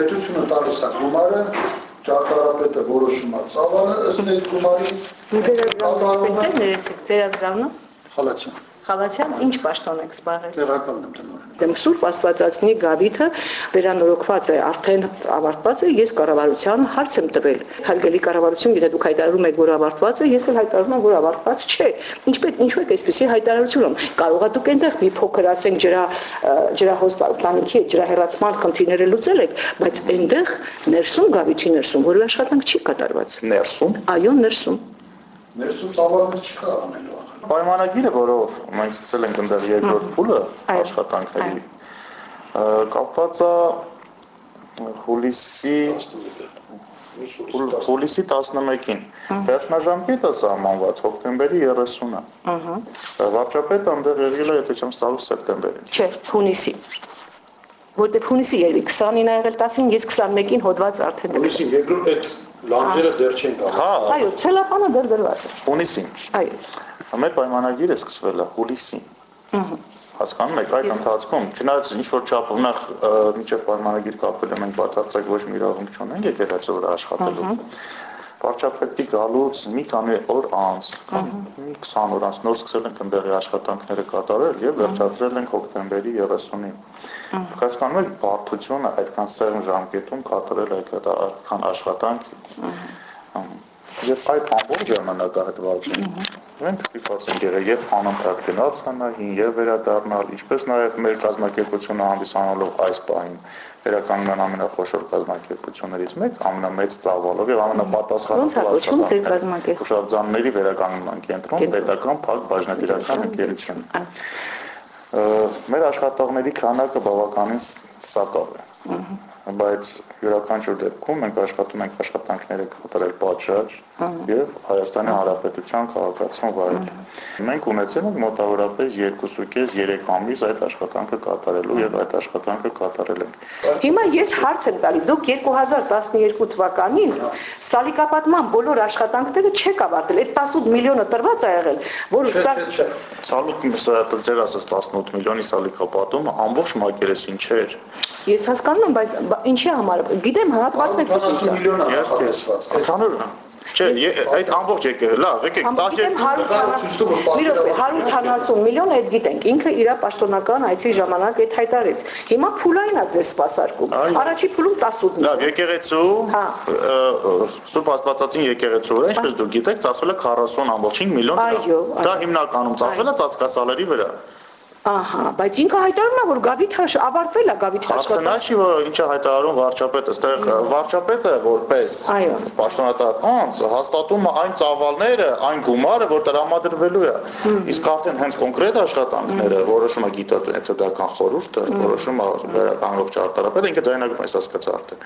պետությունը տալիս է գումարը, ճարտարապետը որոշում է ծավալը, ըստ այդ գումարի Պես է ներեցիք, ձեր ազգանունը? Խալացյան։ Խալացյան, ինչ պաշտոն եք զբաղել։ Տեղակալն եմ տնօրեն։ Դեմ Սուրբ Աստվածածնի գավիթը վերանորոգված է, արդեն ավարտված է, ես կառավարության հարց եմ տվել։ Հարգելի կառավարություն, եթե դուք հայտարարում եք, որ ավարտված է, ես էլ հայտարարում եմ, որ ավարտված չէ։ Ինչու եք այսպեսի հայտարարություն անում։ Կարող է դուք այնտեղ մի փոքր ասենք ջրահոստանքի ջրահեռացման խնդիրները լուծել եք, բայց այնտեղ ներսում գավիթի ներսում որևէ աշխատանք չի կատարված։ Ներսում։ Այո, ներսում։ Ներսում ծավալներ չկա անելու։ Պայմանագիրը, որով մենք սկսել ենք ընդեղ երկրորդ փուլը աշխատանքների, կապված է հուլիսի 11-ին։ Վերջնաժամկետը սահմանված հոկտեմբերի 30-ը։ Վարչապետը ընդեղ եղել է, եթե չեմ սխալվում, սեպտեմբերին։ Չէ, հունիսի։ Որտեղ հունիսի երևի 20-ին ա եղել 10-ին, ես 21-ին հոդված արդեն դրել։ Հունիսին երկրորդ այդ լանջերը դեռ չեն գալ։ Այո, ցելոֆանը դեռ դրված է։ Հունիսին։ Այո։ Մեր պայմանագիրը սկսվել է հուլիսին։ Հասկանում եք, այդ ընթացքում, չնայած ինչ-որ չափով նախ մինչև պայմանագիր կապելը մենք բացարձակ ոչ մի իրավունք չունենք եկեղեցու վրա աշխատելու։ Վարչապետի գալուց մի քանի օր անց, մի 20 օր անց նոր սկսել ենք ընդեղի աշխատանքները կատարել եւ վերջացրել ենք հոկտեմբերի 30-ին։ Դուք հասկանում եք, բարդությունը այդքան սեղմ ժամկետում կատարել այդքան աշխատանք եւ այդ ամբողջ ժամանակահատվածում մենք ստիպված ենք եղել եւ անընդհատ գնալ ցանահին եւ վերադառնալ, ինչպես նաեւ մեր կազմակերպությունը հանդիսանալով այս պահին վերականգնման ամենախոշոր կազմակերպություններից մեկ, ամենամեծ ծավալով եւ ամենապատասխանատու հուշարձանների վերականգնման կենտրոն պետական փակ բաժնետիրական ընկերություն։ Մեր աշխատողների քանակը բավականին սակավ է, բայց յուրաքանչյուր դեպքում մենք աշխատում ենք աշխատանքները կատարել պատշաճ եւ Հայաստանի Հանրապետության քաղաքացիական վայրում։ Մենք ունեցել ենք մոտավորապես 2.5-3 ամիս այդ աշխատանքը կատարելու եւ այդ աշխատանքը կատարել ենք։ Հիմա ես հարց եմ տալի, դուք 2012 թվականին սալիկապատման բոլոր աշխատանքները չեք ավարտել, այդ 18 միլիոնը տրված է եղել, որը սալիկ ձեր ասած 18 միլիոնի սալիկապատումը ամբողջ մակերեսին չէր։ Ես հասկանում եմ, բայց ինչի համար, գիտեմ հատվածներ դուք միլիոն է նախատեսված։ Ընդհանուր չէ, այդ ամբողջ եկել, լավ, եկեք 170 միլիոն այդ գիտենք, ինքը իր պաշտոնական այցի ժամանակ այդ հայտարարեց։ Հիմա փուլային է ձեզ սպասարկում։ Առաջի փուլում 18 միլիոն։ Լավ, եկեղեցու, Սուրբ Աստվածածին եկեղեցու վրա, ինչպես դուք գիտեք, ծախսվել է 40.5 միլիոն դրամ։ Դա հիմնականում ծախսվել է ծածկասալերի վրա։ Ահա, բայց ինքը հայտարարում է, որ գավիթը ավարտվել է գավիթի աշխատանքը։ Հարցն չի, որ ինչը հայտարարում վարչապետը, այստեղ վարչապետը որպես պաշտոնատար անձ հաստատում է այն ծավալները, այն գումարը, որ տրամադրվելու է։ Իսկ արդեն հենց կոնկրետ աշխատանքները որոշում է գիտական խորհուրդը, որոշում է վերականգնող ճարտարապետը, ինքը ձայնագրում է, հասկացա արդեն։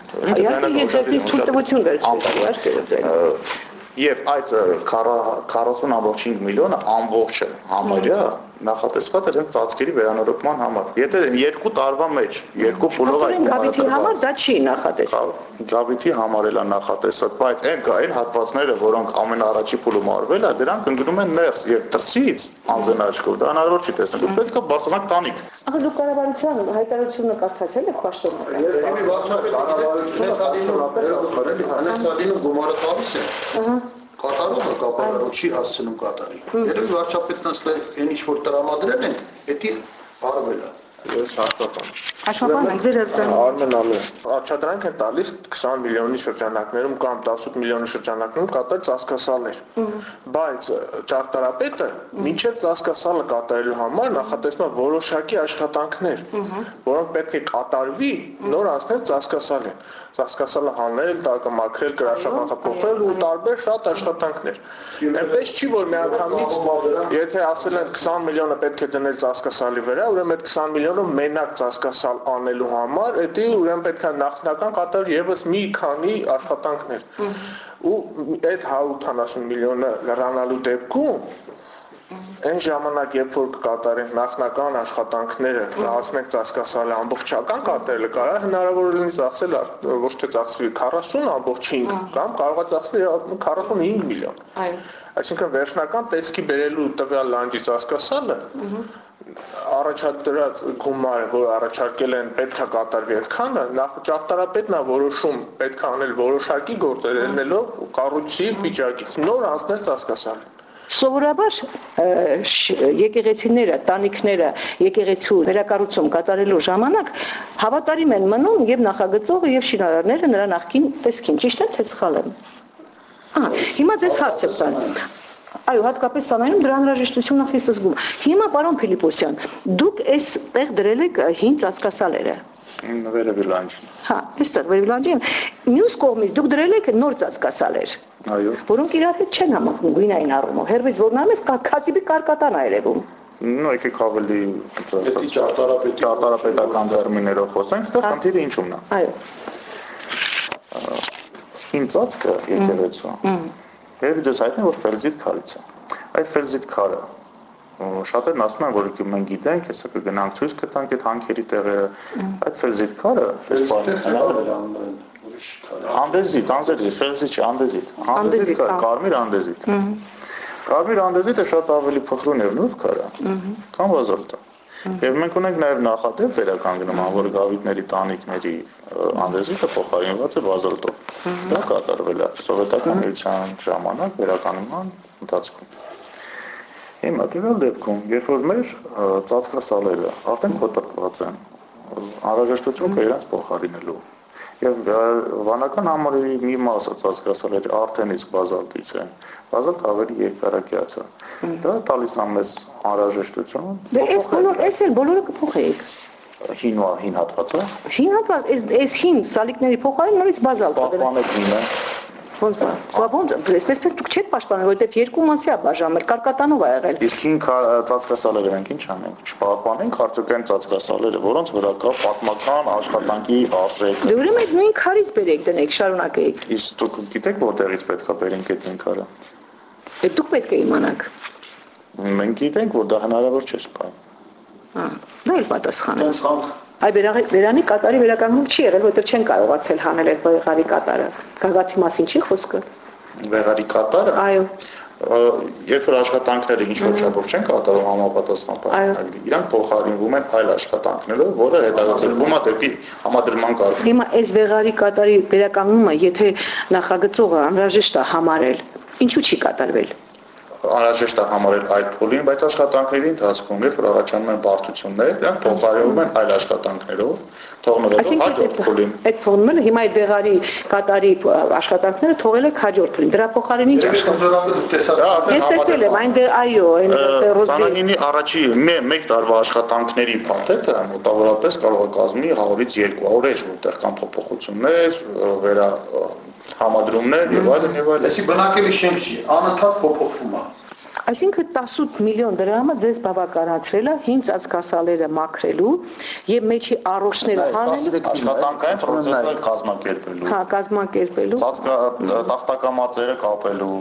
Եվ այդ 40.5 միլիոնը ամբողջը համարյա նախատեսված էր ծածկերի վերանորոգման համար։ Եթե 2 տարվա մեջ, 2 փուլով այդ գավիթի համար դա չի նախատեսված։ Գավիթի համար էլ է նախատեսված, բայց այն հատվածները, որոնք ամենաառաջի փուլում արվել է, դրանք ընկնում են ներս եւ դրսից անձն աչքով դա հնարավոր չի տեսնել։ Դուք պետք է բարձրանաք տանիք։ Ահա դուք կառավարության հայտարարությունը կարդացել եք պաշտոնական։ Ես վարչապետ կառավարությունը գումարը տալիս է։ Կատարումը կապարարու չի հասցնում կատարի։ Երբ վարչապետն ասել է, այն ինչ որ տրամադրել են, դա արվել է։ Ես հաստատում։ Աշխատանք ձեր ազգանունը։ Արմեն Ալիև։ Առաջադրանք են տալիս 20 միլիոնի շրջանակներում կամ 18 միլիոնի շրջանակներում կատարել ծածկասալներ։ Բայց ճարտարապետը մինչև ծածկասալը կատարելու համար նախատեսնում է որոշակի աշխատանքներ, որոնք պետք է կատարվի նոր անցնել ծածկասալին։ Ծածկասալը հանել, մաքրել, գրաշապանխափոխել ու տարբեր շատ աշխատանքներ։ Այնպես չի, որ միանգամից եթե ասել են 20 միլիոնը պետք է դնել ծածկասալի վրա, ուրեմն այդ 20 միլիոնը մենակ ծածկասալ անելու համար, դա ուրեմն պետք է նախնական կատարել եւս մի քանի աշխատանքներ։ Ու այդ 180 միլիոնը լրանալու դեպքում այն ժամանակ, երբ որ կկատարենք նախնական աշխատանքները, հասնենք ծածկասալի ամբողջական կատարելը, կարող է հնարավոր լինի ծախսել ոչ թե ծախսվի 40.5 կամ կարող է ծախսվի 45 միլիոն։ Այսինքն վերջնական տեսքի բերելու տվյալ լանջի ծածկասալը առաջադրած գումարը, որ առաջարկել են պետքա կատարվի այդքանը, նախ ճարտարապետն է որոշում պետք է անել որոշակի գործեր ելնելով կառույցի վիճակից, նոր անցնել ծածկասալին։ Սովորաբար եկեղեցիները, տանիքները, եկեղեցու վերակառուցում կատարելու ժամանակ հավատարիմ են մնում եւ նախագծողը եւ շինարարները նրա նախկին տեսքին, ճիշտ է թե սխալ եմ։ Հիմա ձեզ հարց եմ տալիս։ Այո, հատկապես սանայում դրա անհրաժեշտությունը խիստ զգում։ Հիմա պարոն Փիլիպոսյան, դուք այստեղ դրել եք հին ծածկասալերը։ Վերևիլանջին։ Հա, այստեղ վերևիլանջին։ Մյուս կողմից դուք դրել եք նոր ծածկասալեր։ Այո։ Որոնք իրար հետ չեն համախմբում գույնային առումով։ Հերվից որ նայում ես քասիբի կարկատան է երևում։ Եկեք ավելի ճարտարապետական տերմիններով խոսենք, այստեղ խնդիրը ինչումն է։ Այո։ Հին ծածկը եկեղեցու։ Երբ դες հայտնի որ ֆելզիտ քարից է։ Այդ ֆելզիտ քարը շատերն ասում են որ մենք գիտենք, հեսա կգնանք ցույց կտանք այդ հանքերի տեղերը։ Այդ ֆելզիտ քարը անդեզիտ, ֆելզիտ չէ, անդեզիտ, կարմիր անդեզիտ։ Կարմիր անդեզիտը շատ ավելի փխրուն եւ նուրբ քար է, քան բազալտը։ Եվ մենք ունենք նաեւ նախադեպ վերականգնման, որ գավիթների տանիքների անդեզիտը փոխարինված է բազալտով։ Դա կատարվել է սովետական միության ժամանակ վերականգնման ընթացքում։ Հիմա դեպի դեպքում, երբ որ մեր ծածկասալերը արդեն կոտրված են, անհրաժեշտություն կա իրենց փոխարինելու։ Եվ վանական համարի մի մասը ծածկասալերի արդեն իսկ բազալտից են, բազալտ ավելի երկարակյաց է։ Դա տալիս է մեզ անհրաժեշտություն։ Այս էլ բոլորը կփոխեիք։ Հին հատվածը։ Հին հատված, այս հին սալիկների փոխարեն նորից բազալտ է։ Պահպանել հինը։ Ոնց, այսպես դուք չեք պաշտպանել, որովհետև երկու մասի է բաժանել, կարկատանով է եղել։ Իսկ հին ծածկասալերը ենք ինչ անենք, չպահպանենք արդյոք այն ծածկասալերը, որոնց վրա կա պատմական աշխատանքի արժեք։ Դե ուրեմն այդ նույն քարից բերեք դնեք, շարունակեք։ Իսկ դուք գիտեք որտեղից պետք է բերենք այդ նույն քարը։ Դե դուք պետք է իմանաք։ Մենք գիտենք, որ դա հնարավոր չէ սպայն։ Դա էլ պատասխան է։ Այ վերանի կատարի վերականգնում չի եղել, որտեղ չեն կարողացել հանել այդ վեղարի կատարը։ Գագաթի մասին չի խոսքը։ Վեղարի կատարը։ Այո։ Երբ որ աշխատանքները ինչ որ չափով չեն կատարում համապատասխան պայմանագրի, իրանք փոխարինվում են այլ աշխատանքներով, որը հետագործվում է դեպի համադրման կարգ։ Հիմա այս վեղարի կատարի վերականգնումը, եթե նախագծողը անհրաժեշտ է համարել, ինչու չի կատարվել։ Անհրաժեշտ է համարել այդ փուլին, բայց աշխատանքների ընթացքում երբ որ առաջանում են բարդություններ, դրանք փոխարինվում են այլ աշխատանքներով, թողնելով հաջորդ փուլին։ Այդ թողնումը հիմա այդ վեղարի կատարի աշխատանքները թողել եք հաջորդ փուլին։ Դրա փոխարեն ինչ աշխատանք։ Ես տեսել եմ այնտեղ այո, այն Սանանինի առաջի 1 տարվա աշխատանքների փաթեթը մոտավորապես կարող է կազմի 100-ից 200 էջ, որտեղ կան փոփոխություններ, համադրումներ եւ այլն եւ այլն։ Այսի բնակելի շենք չի, անընդհատ փոփոխվում է։ Այսինքն 18 միլիոն դրամը ձեզ բավականացրել է հին ծածկասալերը մաքրելու եւ մեջի առողջները հանելու աշխատանքային process-ը կազմակերպելու։ Հա, կազմակերպելու։ Տախտակամածերը կապելու,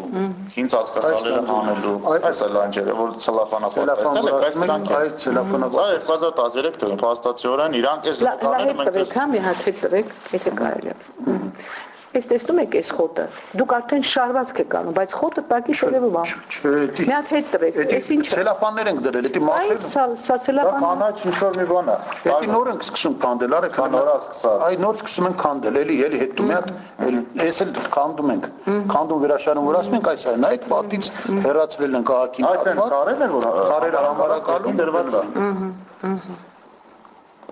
հին ծածկասալերը հանելու, այս է լանջերը, որ ցելոֆանապատկել եք, այս սրանք այ ցելոֆանապատ։ Սա 2013 թվականին փաստացիորեն իրանք այս լավը մենք հա մի հատ հետ տվեք, եթե կարելի է։ Ես տեսնում եք այս խոտը։ Դուք արդեն շարվածք եք անում, բայց խոտը տակի շորևում է։ Չէ, դի։ Մի հատ հետ տվեք, այս ինչ է։ Ցելոֆաններ ենք դրել, դա մաքրել։ Սա ցելոֆան։ կանաչ ինչ-որ մի բան է։ Դա նոր ենք սկսում քանդել, արեք նորա սկսած։ Այ նոր սկսում ենք քանդել, էլի հետո մի հատ, էս էլ քանդում ենք։ Քանդում վերաշարում որ ասում ենք, այս այն այդ պատից հեռացրել ենք ահագին պատված։ Կարեն են որ քարերը համարակալում դրված են։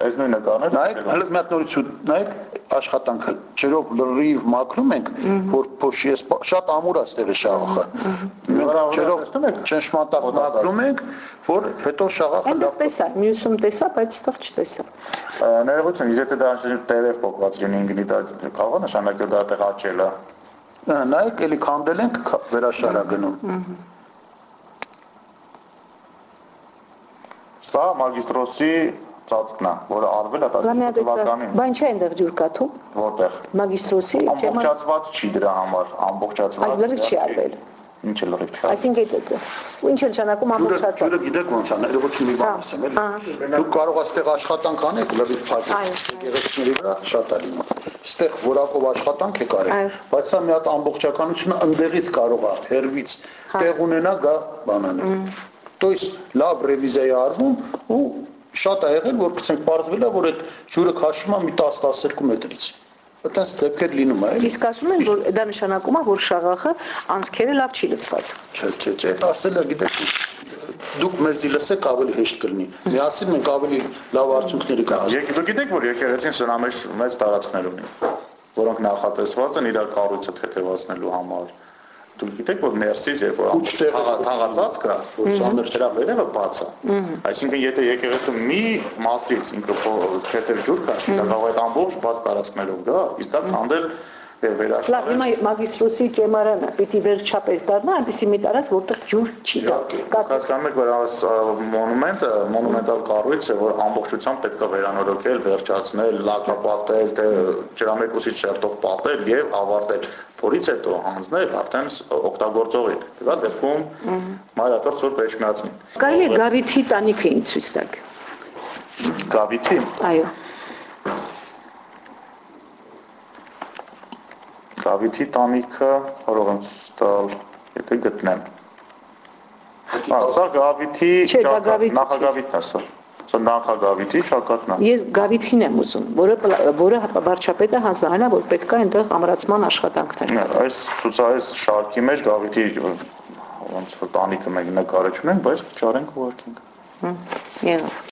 Այս նույնը կաներ։ Նայեք, հələ մի հատ նորից նայեք աշխատանքը ջրով լրիվ մաքրում ենք, որ փոշի էս շատ ամուր է ստեղի շաղախը։ Ջրով ճնշմատակ մաքրում ենք, որ հետո շաղախը լավ տեսա, մյուսում տեսա, բայց ստեղ չտեսա։ Ներողություն, եթե դա տերև փոխված լինի ինգնի դա կարող է նշանակել դա տեղ աճել է։ Նայեք, էլի քանդել ենք վերաշարագնում։ Սա մագիստրոսի ծածկն է, որը արվել է 18 թվականին։ Բան չէ այնտեղ ջուր կաթում։ Որտեղ։ Մագիստրոսի ամբողջացված չի դրա համար, ամբողջացված։ Այդ լրիվ չի արվել։ Ինչ է լրիվ չի արվել։ Այսինքն ինչ է նշանակում ամբողջացված։ Ջուրը գիտեք ոնց է, ներողություն մի բան ասեմ, էլի։ Դուք կարող եք այստեղ աշխատանք անեք, լրիվ փակեք։ Գեղեցկների վրա շատ է լինում։ Այստեղ որակով աշխատանք եք արել, բայց սա մի հատ ամբողջականությունը ընդեղից կարող է հերվից տեղ ունենա գա բանանը։ То есть լավ ռևիզիա է արվում ու շատ է եղել, որ գցենք պարզվել է, որ այդ ջուրը քաշվում է մի 10-12 մետրից։ Այդտենց դեպքեր լինում է, էլի։ Իսկ ասում են, որ դա նշանակում է, որ շաղախը անցքերը լավ չի լցված։ Չէ, այդ ասելը գիտեք, դուք մեզի լսեք ավելի հեշտ կլինի։ Միասին մենք ավելի լավ արդյունքների կհասնենք։ Դուք գիտեք, որ եկեղեցին սրա մեծ տարածքներ ունի, որոնք նախատեսված են իր կառույցը թեթևացնելու համար։ Դուք գիտեք, որ ներսից երբ որ թաղածած կա, որ ծանր դրա վերևը բաց է։ Այսինքն եթե եկեղեցու մի մասից ինքը թեթև ջուր քաշի, դա կարող է այդ ամբողջ բաց տարածքներով գա, իսկ դա քանդել եւ վերաշարել։ Լավ, հիմա մագիստրոսի կեմարանը պիտի վերջապես դառնա, այնպեսի մի տարած, որտեղ ջուր չի գա։ Հասկանում եք, որ այս մոնումենտալ կառույց է, որ ամբողջությամբ պետք է վերանորոգել, վերջացնել, լակապատել, ջրամեկուսից շերտով պատել եւ ավարտել։ Որից հետո հանձնել արդեն օգտագործողին։ Դա դեպքում Մայրաքաղաք Սուրբ Էջմիածնին։ Կարելի է Գավիթի տանիքը ինձ ցույց տաք։ Գավիթի։ Այո։ Գավիթի տանիքը կարող եմ ստալ, եթե գտնեմ։ Սա Գավիթի նախագավիթն է սա։ Սա նախագավիթի շակատն է։ Ես Գավիթին եմ ուզում, որը վարչապետը հանձնարարել է, որ պետք է այնտեղ ամրացման աշխատանքներ։ Այս շարքի մեջ Գավիթի ոնց որ տանիքը մենք նկարել չունենք, բայց ճարենք ուղարկենք։ Եղավ։